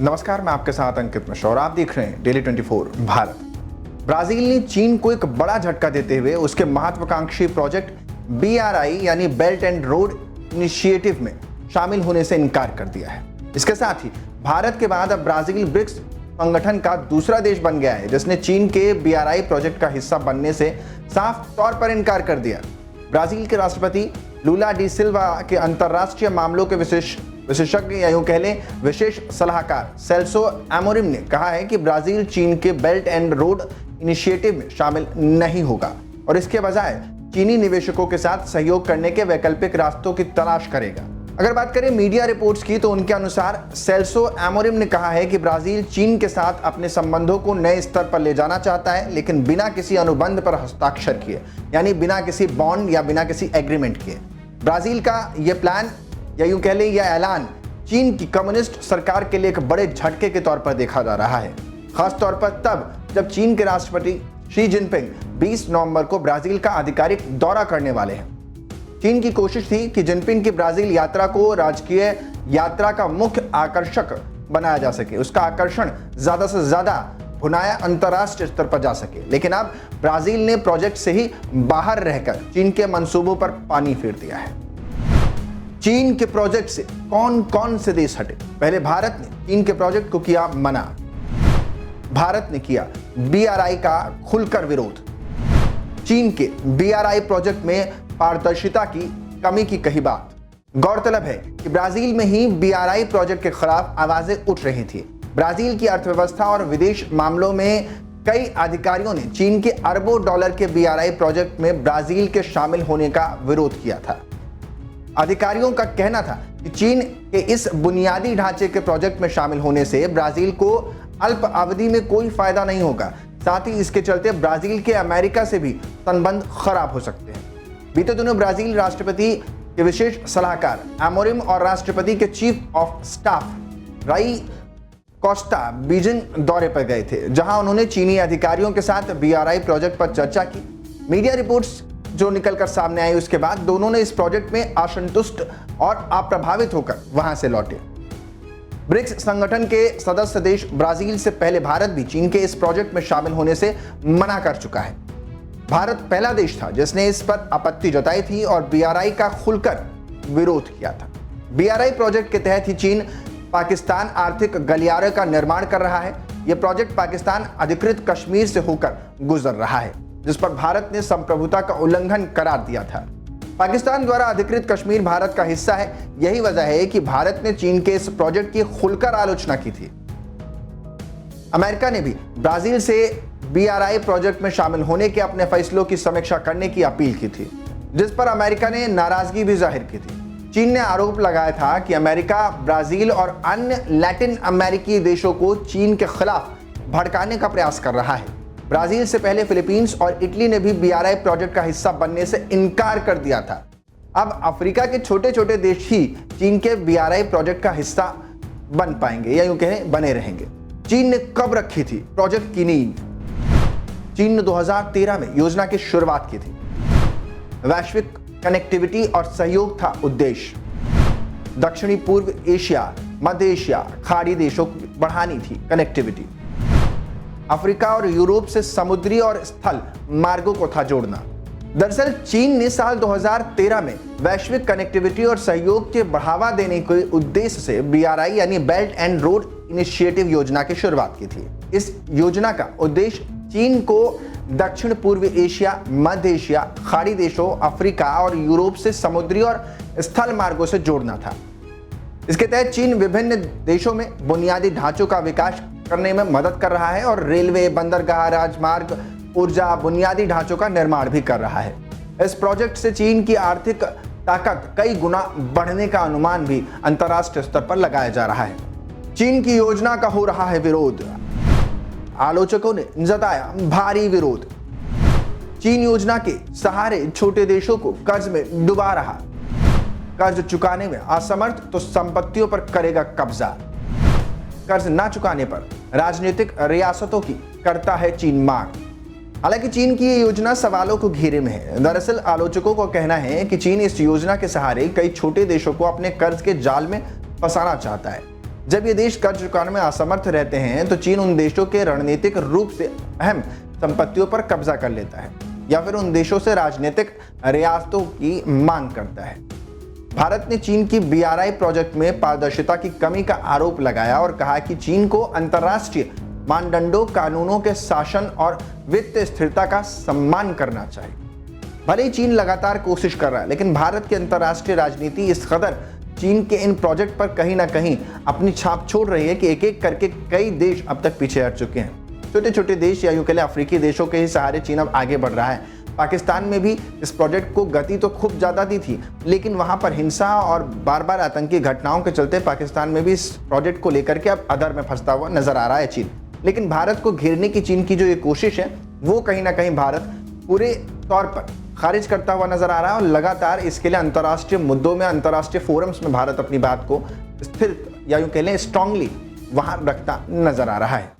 नमस्कार, मैं आपके साथ अंकित मिश्रा और आप देख रहे हैं डेली 24 भारत। ब्राजील ने चीन को एक बड़ा झटका देते हुए उसके महत्वाकांक्षी प्रोजेक्ट BRI यानी बेल्ट एंड रोड इनिशिएटिव में शामिल होने से इनकार कर दिया है। इसके साथ ही भारत के बाद अब ब्राजील ब्रिक्स संगठन का दूसरा देश बन गया है जिसने चीन के BRI प्रोजेक्ट का हिस्सा बनने से साफ तौर पर इनकार कर दिया। ब्राजील के राष्ट्रपति लूला डी सिल्वा के अंतर्राष्ट्रीय मामलों के विशेषज्ञ या यूं कह लें विशेष सलाहकार सेल्सो एमोरिम ने कहा है कि ब्राजील चीन के बेल्ट एंड रोड इनिशिएटिव में शामिल नहीं होगा और इसके बजाय चीनी निवेशकों के साथ सहयोग करने के वैकल्पिक रास्तों की तलाश करेगा। अगर बात करें मीडिया रिपोर्ट्स की तो उनके अनुसार सेल्सो एमोरिम ने कहा है कि ब्राजील चीन के साथ अपने संबंधों को नए स्तर पर ले जाना चाहता है, लेकिन बिना किसी अनुबंध पर हस्ताक्षर किए, यानी बिना किसी बॉन्ड या बिना किसी एग्रीमेंट किए। ब्राजील का यह प्लान या यूं कह लें यह ऐलान चीन की कम्युनिस्ट सरकार के लिए एक बड़े झटके के तौर पर देखा जा रहा है, खास तौर पर तब जब चीन के राष्ट्रपति शी जिनपिंग 20 नवंबर को ब्राजील का आधिकारिक दौरा करने वाले हैं। चीन की कोशिश थी कि जिनपिंग की ब्राजील यात्रा को राजकीय यात्रा का मुख्य आकर्षक बनाया जा सके, उसका आकर्षण ज्यादा से ज्यादा भुनाया अंतर्राष्ट्रीय स्तर पर जा सके, लेकिन अब ब्राजील ने प्रोजेक्ट से ही बाहर रहकर चीन के मंसूबों पर पानी फेर दिया है। चीन के प्रोजेक्ट से कौन कौन से देश हटे? पहले भारत ने चीन के प्रोजेक्ट को किया मना। भारत ने किया BRI का खुलकर विरोध। चीन के BRI प्रोजेक्ट में पारदर्शिता की कमी की कही बात। गौरतलब है कि ब्राजील में ही BRI प्रोजेक्ट के खिलाफ आवाजें उठ रही थी। ब्राजील की अर्थव्यवस्था और विदेश मामलों में कई अधिकारियों ने चीन के अरबों डॉलर के BRI प्रोजेक्ट में ब्राजील के शामिल होने का विरोध किया था। अधिकारियों का कहना था कि चीन के इस बुनियादी ढांचे के प्रोजेक्ट में शामिल होने से ब्राजील को अल्प अवधि में कोई फायदा नहीं होगा, साथ ही इसके चलते ब्राजील के अमेरिका से भी संबंध खराब हो सकते हैं। बीते दिनों ब्राजील राष्ट्रपति के विशेष सलाहकार एमोरिम और राष्ट्रपति के चीफ ऑफ स्टाफ राई कोस्टा बीजिंग दौरे पर गए थे, जहां उन्होंने चीनी अधिकारियों के साथ BRI प्रोजेक्ट पर चर्चा की। मीडिया रिपोर्ट्स जो निकलकर सामने आई उसके बाद दोनों ने इस प्रोजेक्ट में असंतुष्ट और अप्रभावित होकर वहां से लौटे। ब्रिक्स संगठन के सदस्य देश ब्राजील से पहले भारत भी चीन के इस प्रोजेक्ट में शामिल होने से मना कर चुका है। भारत पहला देश था जिसने इस पर आपत्ति जताई थी और BRI का खुलकर विरोध किया था। BRI प्रोजेक्ट के तहत ही चीन पाकिस्तान आर्थिक गलियारे का निर्माण कर रहा है। यह प्रोजेक्ट पाकिस्तान अधिकृत कश्मीर से होकर गुजर रहा है, जिस पर भारत ने संप्रभुता का उल्लंघन करार दिया था। पाकिस्तान द्वारा अधिकृत कश्मीर भारत का हिस्सा है। यही वजह है कि भारत ने चीन के इस प्रोजेक्ट की खुलकर आलोचना की थी। अमेरिका ने भी ब्राजील से BRI प्रोजेक्ट में शामिल होने के अपने फैसलों की समीक्षा करने की अपील की थी, जिस पर अमेरिका ने नाराजगी भी जाहिर की थी। चीन ने आरोप लगाया था कि अमेरिका, ब्राजील और अन्य लैटिन अमेरिकी देशों को चीन के खिलाफ भड़काने का प्रयास कर रहा है। ब्राजील से पहले फिलीपींस और इटली ने भी BRI प्रोजेक्ट का हिस्सा बनने से इनकार कर दिया था। अब अफ्रीका के छोटे छोटे देश ही चीन के BRI प्रोजेक्ट का हिस्सा बन पाएंगे या यूं कहें बने रहेंगे। चीन ने कब रखी थी प्रोजेक्ट की नींव? चीन ने 2013 में योजना की शुरुआत की थी। वैश्विक कनेक्टिविटी और सहयोग था उद्देश्य। दक्षिणी पूर्व एशिया, मध्य एशिया, खाड़ी देशों को बढ़ानी थी कनेक्टिविटी। अफ्रीका और यूरोप से समुद्री और स्थल मार्गों को था जोड़ना। दरअसल चीन ने साल 2013 में वैश्विक कनेक्टिविटी और सहयोग के बढ़ावा देने के उद्देश्य से BRI यानी बेल्ट एंड रोड इनिशिएटिव योजना की शुरुआत की थी। इस योजना का उद्देश्य चीन को दक्षिण पूर्व एशिया, मध्य एशिया, खाड़ी देशों, अफ्रीका और यूरोप से समुद्री और स्थल मार्गों से जोड़ना था। इसके तहत चीन विभिन्न देशों में बुनियादी ढांचों का विकास करने में मदद कर रहा है और रेलवे, बंदरगाह, राजमार्ग, ऊर्जा, बुनियादी ढांचों का निर्माण भी कर रहा है। इस प्रोजेक्ट से चीन की आर्थिक ताकत कई गुना बढ़ने का अनुमान भी अंतर्राष्ट्रीय स्तर पर लगाया जा रहा है। चीन की योजना का हो रहा है विरोध। आलोचकों ने जताया भारी विरोध। चीन योजना के सहारे छोटे देशों को कर्ज में डुबा रहा। कर्ज चुकाने में असमर्थ तो संपत्तियों पर करेगा कब्जा। कर्ज न चुकाने पर राजनीतिक रियासतों की करता है चीन मांग। हालांकि चीन की ये योजना सवालों को घेरे में है। दरअसल आलोचकों का कहना है कि चीन इस योजना के सहारे कई छोटे देशों को अपने कर्ज के जाल में फंसाना चाहता है, जब ये देश कर्ज चुकाने में असमर्थ रहते हैं तो चीन उन देशों के रणनीतिक रूप से अहम संपत्तियों पर कब्जा कर लेता है या फिर उन देशों से राजनीतिक रियासतों की मांग करता है। भारत ने चीन की BRI प्रोजेक्ट में पारदर्शिता की कमी का आरोप लगाया और कहा कि चीन को अंतर्राष्ट्रीय मानदंडों, कानूनों के शासन और वित्तीय स्थिरता का सम्मान करना चाहिए। भले ही चीन लगातार कोशिश कर रहा है, लेकिन भारत की अंतर्राष्ट्रीय राजनीति इस कदर चीन के इन प्रोजेक्ट पर कहीं ना कहीं अपनी छाप छोड़ रही है कि एक एक करके कई देश अब तक पीछे हट चुके हैं। छोटे छोटे देश या यूं कह लें अफ्रीकी देशों के ही सहारे चीन अब आगे बढ़ रहा है। पाकिस्तान में भी इस प्रोजेक्ट को गति तो खूब ज़्यादा दी थी, लेकिन वहाँ पर हिंसा और बार बार आतंकी घटनाओं के चलते पाकिस्तान में भी इस प्रोजेक्ट को लेकर के अब अधर में फंसता हुआ नजर आ रहा है चीन। लेकिन भारत को घेरने की चीन की जो ये कोशिश है वो कहीं ना कहीं भारत पूरे तौर पर खारिज करता हुआ नजर आ रहा है और लगातार इसके लिए अंतर्राष्ट्रीय मुद्दों में, अंतर्राष्ट्रीय फोरम्स में भारत अपनी बात को स्थिर या यूं कह लें स्ट्रांगली वहाँ रखता नजर आ रहा है।